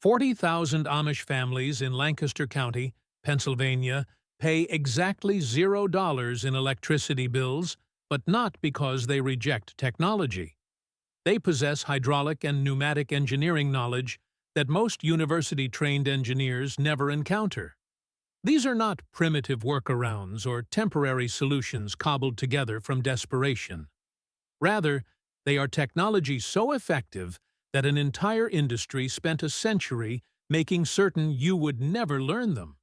40,000 Amish families in Lancaster County, Pennsylvania, pay exactly $0 in electricity bills, but not because they reject technology. They possess hydraulic and pneumatic engineering knowledge that most university-trained engineers never encounter. These are not primitive workarounds or temporary solutions cobbled together from desperation. Rather, they are technology so effective that an entire industry spent a century making certain you would never learn them.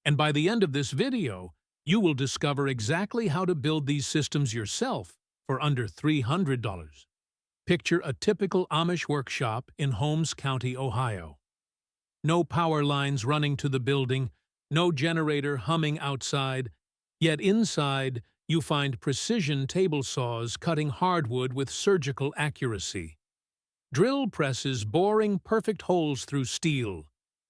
And by the end of this video, you will discover exactly how to build these systems yourself for under $300. Picture a typical Amish workshop in Holmes County, Ohio. No power lines running to the building, no generator humming outside, yet inside you find precision table saws cutting hardwood with surgical accuracy. Drill presses boring perfect holes through steel,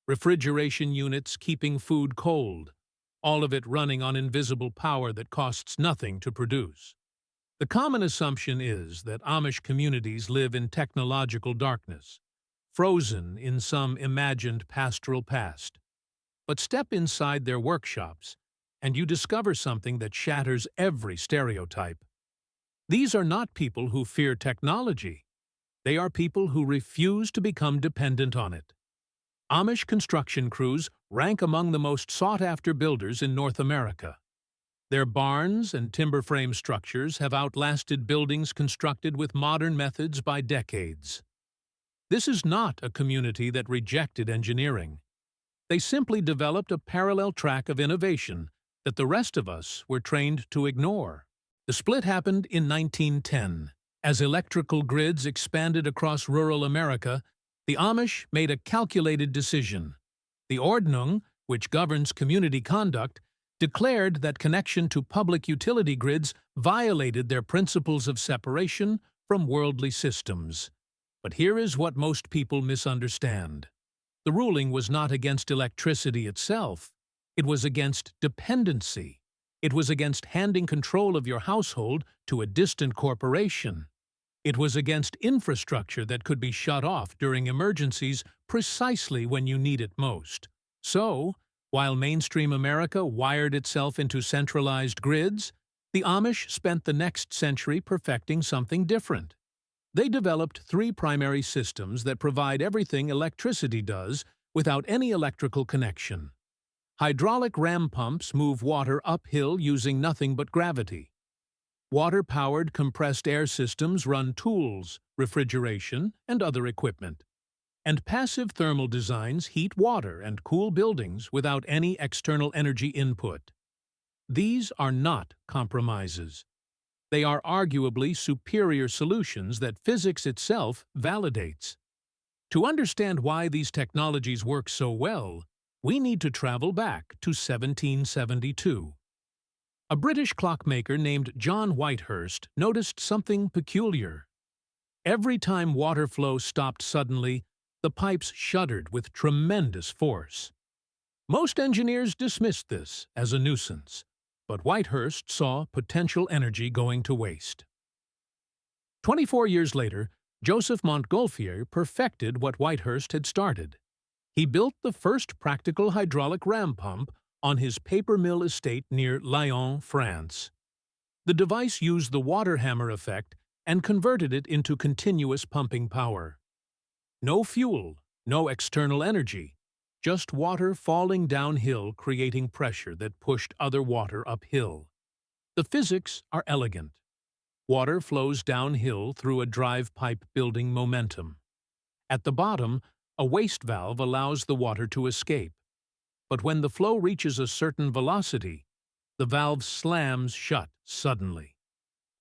refrigeration units keeping food cold, all of it running on invisible power that costs nothing to produce. The common assumption is that Amish communities live in technological darkness, frozen in some imagined pastoral past. But step inside their workshops, and you discover something that shatters every stereotype. These are not people who fear technology. They are people who refuse to become dependent on it. Amish construction crews rank among the most sought-after builders in North America. Their barns and timber frame structures have outlasted buildings constructed with modern methods by decades. This is not a community that rejected engineering. They simply developed a parallel track of innovation that the rest of us were trained to ignore. The split happened in 1910. As electrical grids expanded across rural America, the Amish made a calculated decision. The Ordnung, which governs community conduct, declared that connection to public utility grids violated their principles of separation from worldly systems. But here is what most people misunderstand. The ruling was not against electricity itself. It was against dependency. It was against handing control of your household to a distant corporation. It was against infrastructure that could be shut off during emergencies precisely when you need it most. So, while mainstream America wired itself into centralized grids, the Amish spent the next century perfecting something different. They developed three primary systems that provide everything electricity does without any electrical connection. Hydraulic ram pumps move water uphill using nothing but gravity. Water-powered compressed air systems run tools, refrigeration, and other equipment. And passive thermal designs heat water and cool buildings without any external energy input. These are not compromises. They are arguably superior solutions that physics itself validates. To understand why these technologies work so well, we need to travel back to 1772. A British clockmaker named John Whitehurst noticed something peculiar. Every time water flow stopped suddenly, the pipes shuddered with tremendous force. Most engineers dismissed this as a nuisance, but Whitehurst saw potential energy going to waste. 24 years later, Joseph Montgolfier perfected what Whitehurst had started. He built the first practical hydraulic ram pump on his paper mill estate near Lyon, France. The device used the water hammer effect and converted it into continuous pumping power. No fuel, no external energy, just water falling downhill creating pressure that pushed other water uphill. The physics are elegant. Water flows downhill through a drive pipe building momentum. At the bottom, a waste valve allows the water to escape. But when the flow reaches a certain velocity, the valve slams shut suddenly.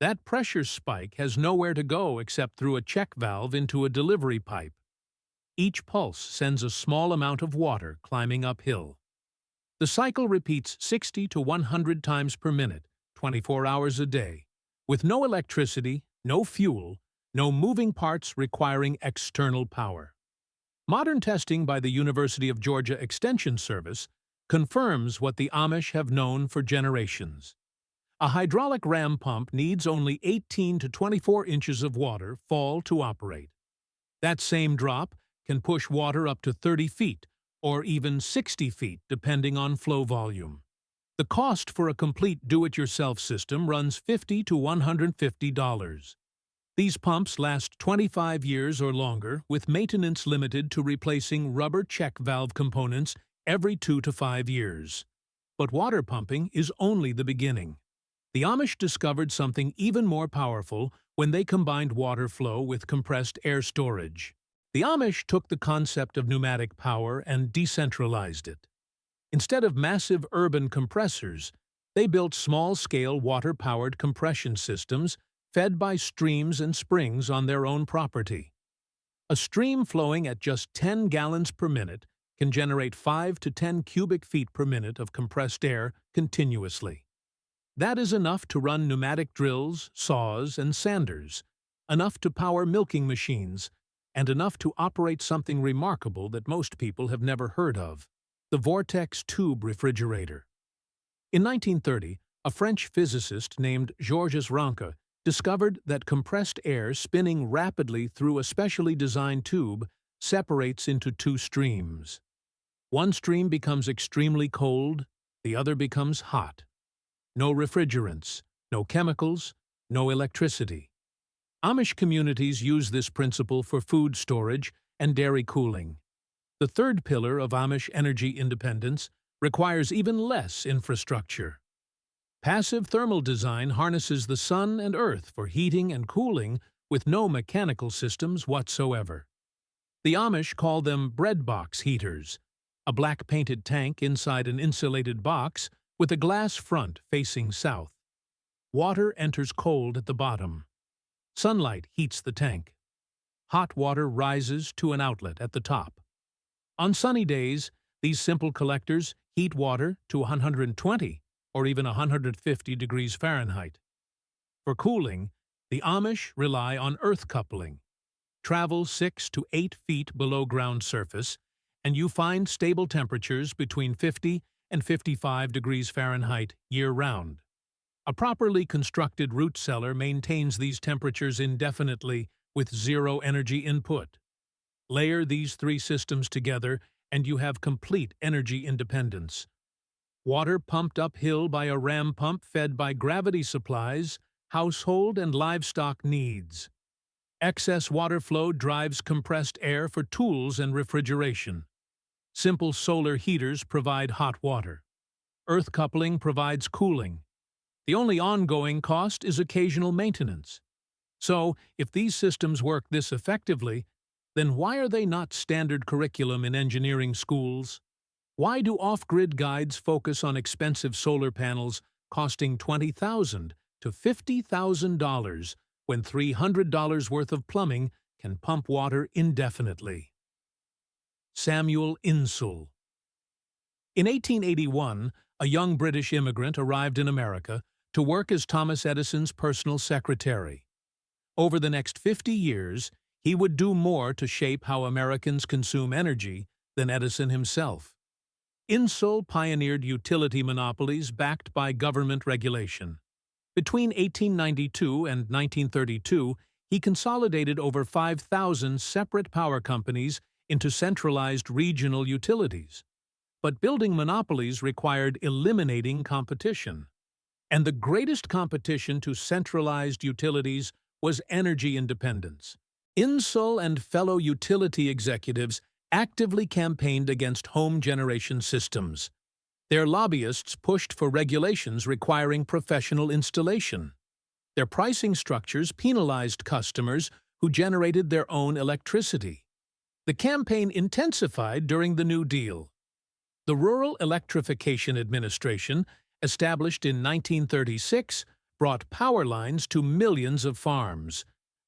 That pressure spike has nowhere to go except through a check valve into a delivery pipe. Each pulse sends a small amount of water climbing uphill. The cycle repeats 60 to 100 times per minute, 24 hours a day, with no electricity, no fuel, no moving parts requiring external power. Modern testing by the University of Georgia Extension Service confirms what the Amish have known for generations. A hydraulic ram pump needs only 18 to 24 inches of water fall to operate. That same drop can push water up to 30 feet, or even 60 feet depending on flow volume. The cost for a complete do-it-yourself system runs $50 to $150. These pumps last 25 years or longer, with maintenance limited to replacing rubber check valve components every 2 to 5 years. But water pumping is only the beginning. The Amish discovered something even more powerful when they combined water flow with compressed air storage. The Amish took the concept of pneumatic power and decentralized it. Instead of massive urban compressors, they built small-scale water-powered compression systems fed by streams and springs on their own property. A stream flowing at just 10 gallons per minute can generate 5 to 10 cubic feet per minute of compressed air continuously. That is enough to run pneumatic drills, saws, and sanders, enough to power milking machines, and enough to operate something remarkable that most people have never heard of: the vortex tube refrigerator. In 1930, a French physicist named Georges Rancke discovered that compressed air spinning rapidly through a specially designed tube separates into two streams. One stream becomes extremely cold, the other becomes hot. No refrigerants, no chemicals, no electricity. Amish communities use this principle for food storage and dairy cooling. The third pillar of Amish energy independence requires even less infrastructure. Passive thermal design harnesses the sun and earth for heating and cooling with no mechanical systems whatsoever. The Amish call them bread box heaters, a black painted tank inside an insulated box with a glass front facing south. Water enters cold at the bottom. Sunlight heats the tank. Hot water rises to an outlet at the top. On sunny days, these simple collectors heat water to 120 or even 150 degrees Fahrenheit. For cooling, the Amish rely on earth coupling. Travel 6 to 8 feet below ground surface, and you find stable temperatures between 50 and 55 degrees Fahrenheit year-round. A properly constructed root cellar maintains these temperatures indefinitely with zero energy input. Layer these three systems together and you have complete energy independence. Water pumped uphill by a ram pump fed by gravity supplies household and livestock needs. Excess water flow drives compressed air for tools and refrigeration. Simple solar heaters provide hot water. Earth coupling provides cooling. The only ongoing cost is occasional maintenance. So, if these systems work this effectively, then why are they not standard curriculum in engineering schools? Why do off-grid guides focus on expensive solar panels costing $20,000 to $50,000 when $300 worth of plumbing can pump water indefinitely? Samuel Insull. In 1881, a young British immigrant arrived in America to work as Thomas Edison's personal secretary. Over the next 50 years, he would do more to shape how Americans consume energy than Edison himself. Insull pioneered utility monopolies backed by government regulation. Between 1892 and 1932, he consolidated over 5,000 separate power companies into centralized regional utilities. But building monopolies required eliminating competition. And the greatest competition to centralized utilities was energy independence. Insull and fellow utility executives actively campaigned against home generation systems. Their lobbyists pushed for regulations requiring professional installation. Their pricing structures penalized customers who generated their own electricity. The campaign intensified during the New Deal. The Rural Electrification Administration, established in 1936, brought power lines to millions of farms.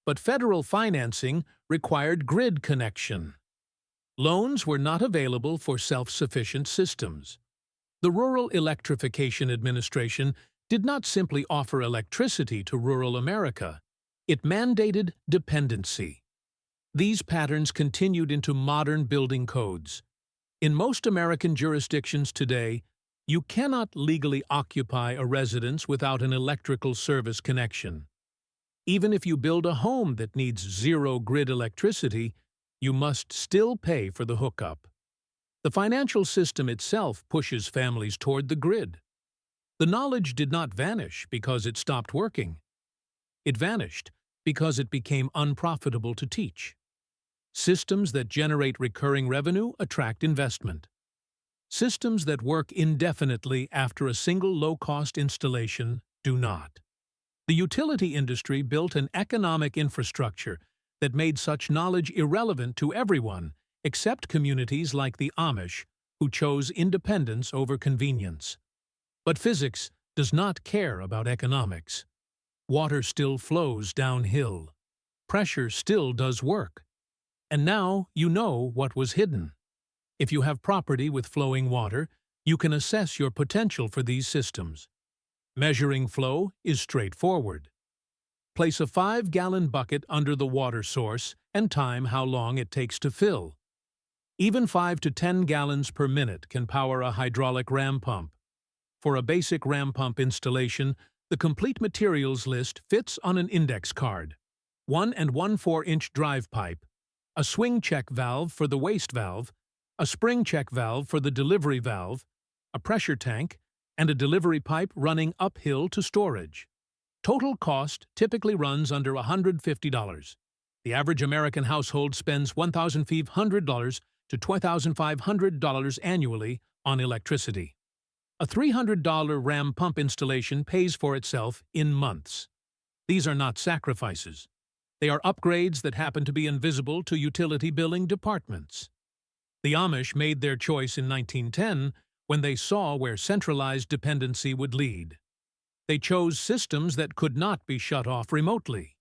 But federal financing required grid connection. Loans were not available for self-sufficient systems. The Rural Electrification Administration did not simply offer electricity to rural America. It mandated dependency. These patterns continued into modern building codes. In most American jurisdictions today, you cannot legally occupy a residence without an electrical service connection. Even if you build a home that needs zero grid electricity, you must still pay for the hookup. The financial system itself pushes families toward the grid. The knowledge did not vanish because it stopped working. It vanished because it became unprofitable to teach. Systems that generate recurring revenue attract investment. Systems that work indefinitely after a single low-cost installation do not. The utility industry built an economic infrastructure that made such knowledge irrelevant to everyone except communities like the Amish, who chose independence over convenience. But physics does not care about economics. Water still flows downhill. Pressure still does work. And now you know what was hidden. If you have property with flowing water, you can assess your potential for these systems. Measuring flow is straightforward. Place a 5-gallon bucket under the water source and time how long it takes to fill. Even 5 to 10 gallons per minute can power a hydraulic ram pump. For a basic ram pump installation, the complete materials list fits on an index card. 1 1/4-inch drive pipe, a swing check valve for the waste valve, a spring check valve for the delivery valve, a pressure tank, and a delivery pipe running uphill to storage. Total cost typically runs under $150. The average American household spends $1,500 to $2,500 annually on electricity. A $300 ram pump installation pays for itself in months. These are not sacrifices. They are upgrades that happen to be invisible to utility billing departments. The Amish made their choice in 1910 when they saw where centralized dependency would lead. They chose systems that could not be shut off remotely.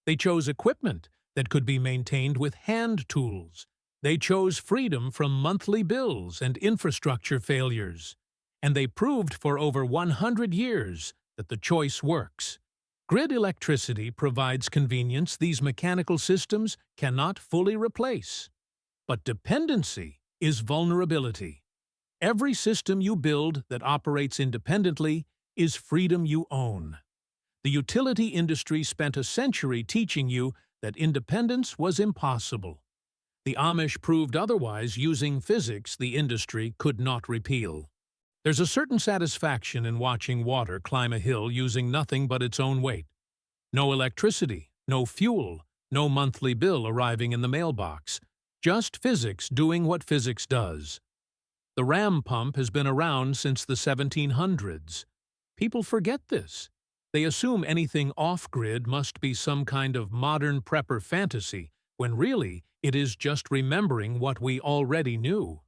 They chose equipment that could be maintained with hand tools. They chose freedom from monthly bills and infrastructure failures. And they proved for over 100 years that the choice works. Grid electricity provides convenience these mechanical systems cannot fully replace. But dependency is vulnerability. Every system you build that operates independently is freedom you own. The utility industry spent a century teaching you that independence was impossible. The Amish proved otherwise using physics the industry could not repeal. There's a certain satisfaction in watching water climb a hill using nothing but its own weight. No electricity, no fuel, no monthly bill arriving in the mailbox. Just physics doing what physics does. The ram pump has been around since the 1700s. People forget this. They assume anything off-grid must be some kind of modern prepper fantasy, when really it is just remembering what we already knew.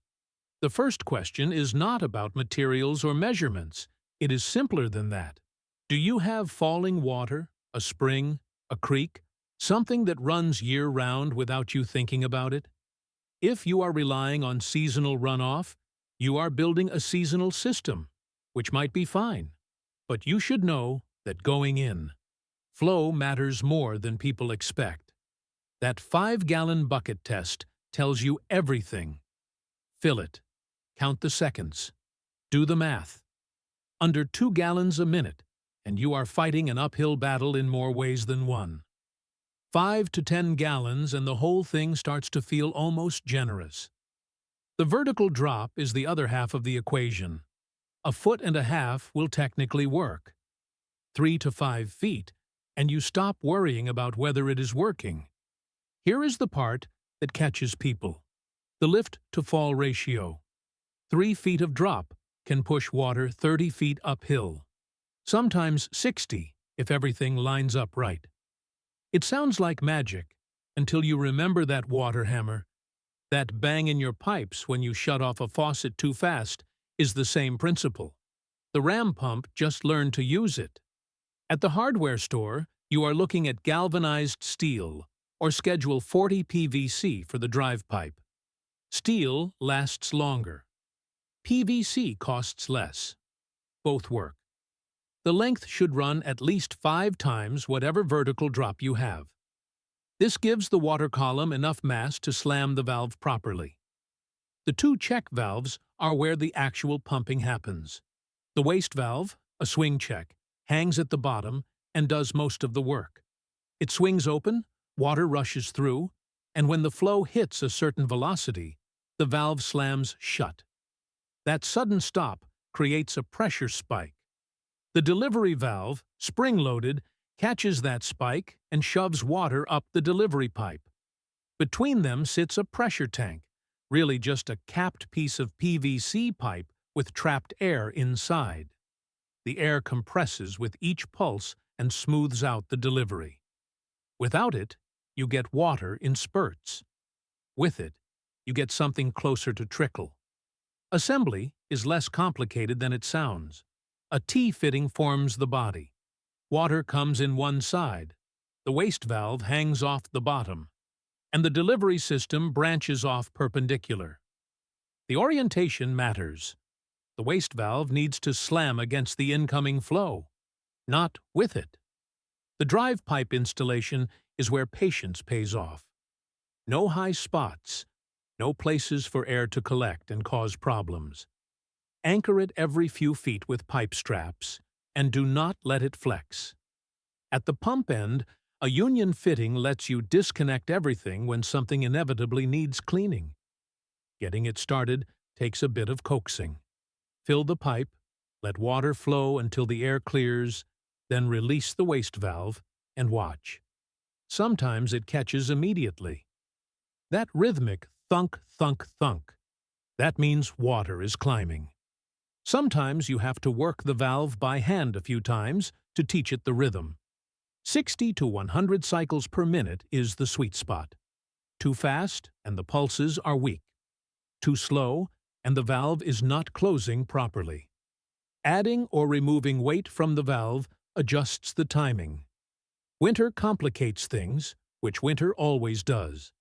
The first question is not about materials or measurements. It is simpler than that. Do you have falling water, a spring, a creek, something that runs year-round without you thinking about it? If you are relying on seasonal runoff, you are building a seasonal system, which might be fine. But you should know that going in, flow matters more than people expect. That 5-gallon bucket test tells you everything. Fill it. Count the seconds. Do the math. Under 2 gallons a minute, and you are fighting an uphill battle in more ways than one. 5 to 10 gallons and the whole thing starts to feel almost generous. The vertical drop is the other half of the equation. 1.5 feet will technically work. 3 to 5 feet, and you stop worrying about whether it is working. Here is the part that catches people. The lift-to-fall ratio. 3 feet of drop can push water 30 feet uphill. Sometimes 60 if everything lines up right. It sounds like magic until you remember that water hammer. That bang in your pipes when you shut off a faucet too fast is the same principle. The ram pump just learned to use it. At the hardware store, you are looking at galvanized steel or Schedule 40 PVC for the drive pipe. Steel lasts longer. PVC costs less. Both work. The length should run at least 5 times whatever vertical drop you have. This gives the water column enough mass to slam the valve properly. The 2 check valves are where the actual pumping happens. The waste valve, a swing check, hangs at the bottom and does most of the work. It swings open, water rushes through, and when the flow hits a certain velocity, the valve slams shut. That sudden stop creates a pressure spike. The delivery valve, spring-loaded, catches that spike and shoves water up the delivery pipe. Between them sits a pressure tank, really just a capped piece of PVC pipe with trapped air inside. The air compresses with each pulse and smooths out the delivery. Without it, you get water in spurts. With it, you get something closer to trickle. Assembly is less complicated than it sounds. A T-fitting forms the body. Water comes in one side. The waste valve hangs off the bottom, and the delivery system branches off perpendicular. The orientation matters. The waste valve needs to slam against the incoming flow, not with it. The drive pipe installation is where patience pays off. No high spots, no places for air to collect and cause problems. Anchor it every few feet with pipe straps, and do not let it flex. At the pump end, a union fitting lets you disconnect everything when something inevitably needs cleaning. Getting it started takes a bit of coaxing. Fill the pipe, let water flow until the air clears, then release the waste valve and watch. Sometimes it catches immediately. That rhythmic thunk, thunk, thunk, that means water is climbing. Sometimes you have to work the valve by hand a few times to teach it the rhythm. 60 to 100 cycles per minute is the sweet spot. Too fast, and the pulses are weak. Too slow, and the valve is not closing properly. Adding or removing weight from the valve adjusts the timing. Winter complicates things, which winter always does.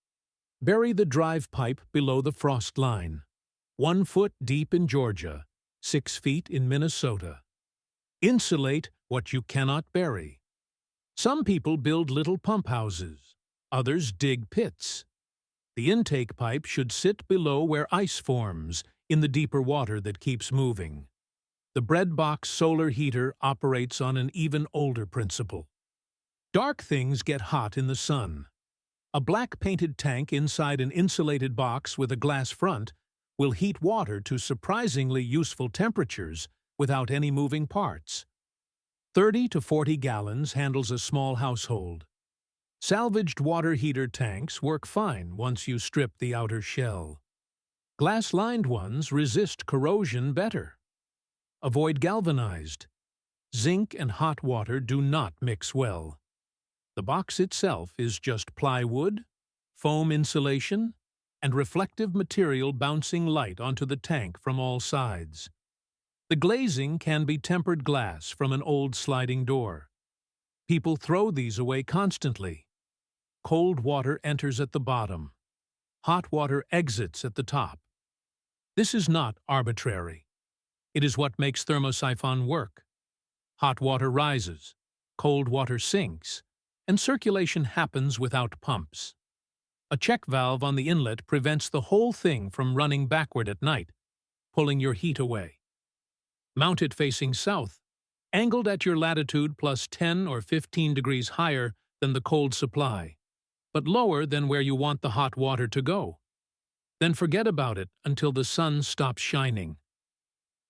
Bury the drive pipe below the frost line. 1 foot deep in Georgia, 6 feet in Minnesota. Insulate what you cannot bury. Some people build little pump houses. Others dig pits. The intake pipe should sit below where ice forms, in the deeper water that keeps moving. The breadbox solar heater operates on an even older principle. Dark things get hot in the sun. A black-painted tank inside an insulated box with a glass front will heat water to surprisingly useful temperatures without any moving parts. 30 to 40 gallons handles a small household. Salvaged water heater tanks work fine once you strip the outer shell. Glass-lined ones resist corrosion better. Avoid galvanized. Zinc and hot water do not mix well. The box itself is just plywood, foam insulation, and reflective material bouncing light onto the tank from all sides. The glazing can be tempered glass from an old sliding door. People throw these away constantly. Cold water enters at the bottom. Hot water exits at the top. This is not arbitrary. It is what makes thermosiphon work. Hot water rises, cold water sinks, and circulation happens without pumps. A check valve on the inlet prevents the whole thing from running backward at night, pulling your heat away. Mount it facing south, angled at your latitude plus 10 or 15 degrees higher than the cold supply, but lower than where you want the hot water to go. Then forget about it until the sun stops shining.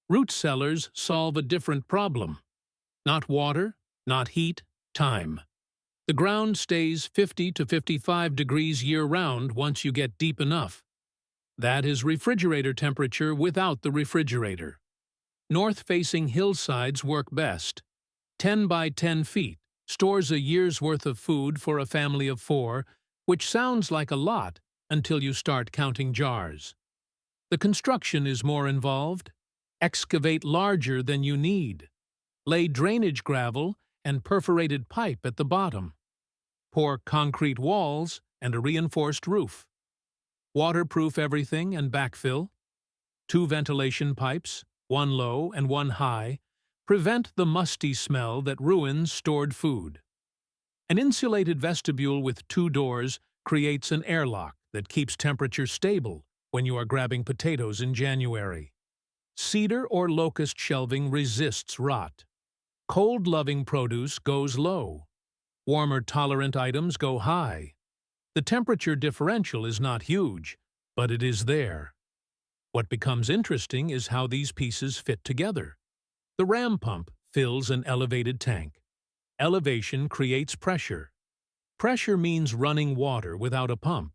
Root cellars solve a different problem. Not water, not heat, time. The ground stays 50 to 55 degrees year-round once you get deep enough. That is refrigerator temperature without the refrigerator. North-facing hillsides work best. 10 by 10 feet stores a year's worth of food for a family of 4, which sounds like a lot until you start counting jars. The construction is more involved. Excavate larger than you need. Lay drainage gravel and perforated pipe at the bottom. Pour concrete walls and a reinforced roof. Waterproof everything and backfill. 2 ventilation pipes, 1 low and 1 high, prevent the musty smell that ruins stored food. An insulated vestibule with 2 doors creates an airlock that keeps temperature stable when you are grabbing potatoes in January. Cedar or locust shelving resists rot. Cold-loving produce goes low. Warmer-tolerant items go high. The temperature differential is not huge, but it is there. What becomes interesting is how these pieces fit together. The ram pump fills an elevated tank. Elevation creates pressure. Pressure means running water without a pump.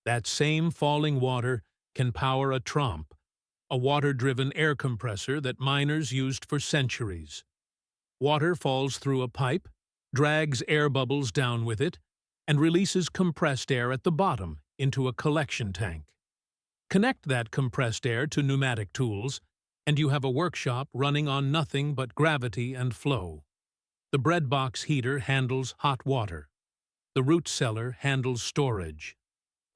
That same falling water can power a trompe, a water-driven air compressor that miners used for centuries. Water falls through a pipe, drags air bubbles down with it, and releases compressed air at the bottom into a collection tank. Connect that compressed air to pneumatic tools, and you have a workshop running on nothing but gravity and flow. The bread box heater handles hot water. The root cellar handles storage.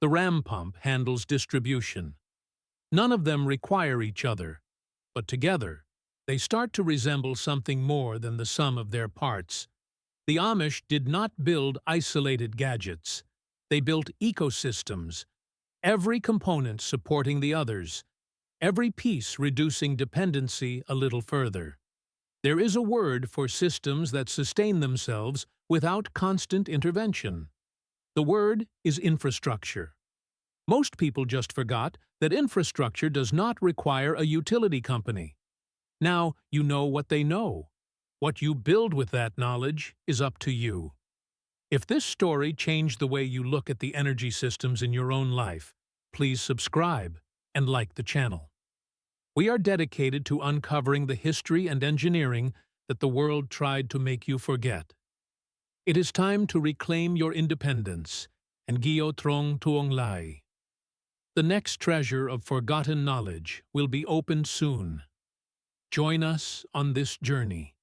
The ram pump handles distribution. None of them require each other, but together, they start to resemble something more than the sum of their parts. The Amish did not build isolated gadgets. They built ecosystems, every component supporting the others, every piece reducing dependency a little further. There is a word for systems that sustain themselves without constant intervention. The word is infrastructure. Most people just forgot that infrastructure does not require a utility company. Now you know what they know. What you build with that knowledge is up to you. If this story changed the way you look at the energy systems in your own life, please subscribe and like the channel. We are dedicated to uncovering the history and engineering that the world tried to make you forget. It is time to reclaim your independence and Gio Trong Tuong Lai. The next treasure of forgotten knowledge will be opened soon. Join us on this journey.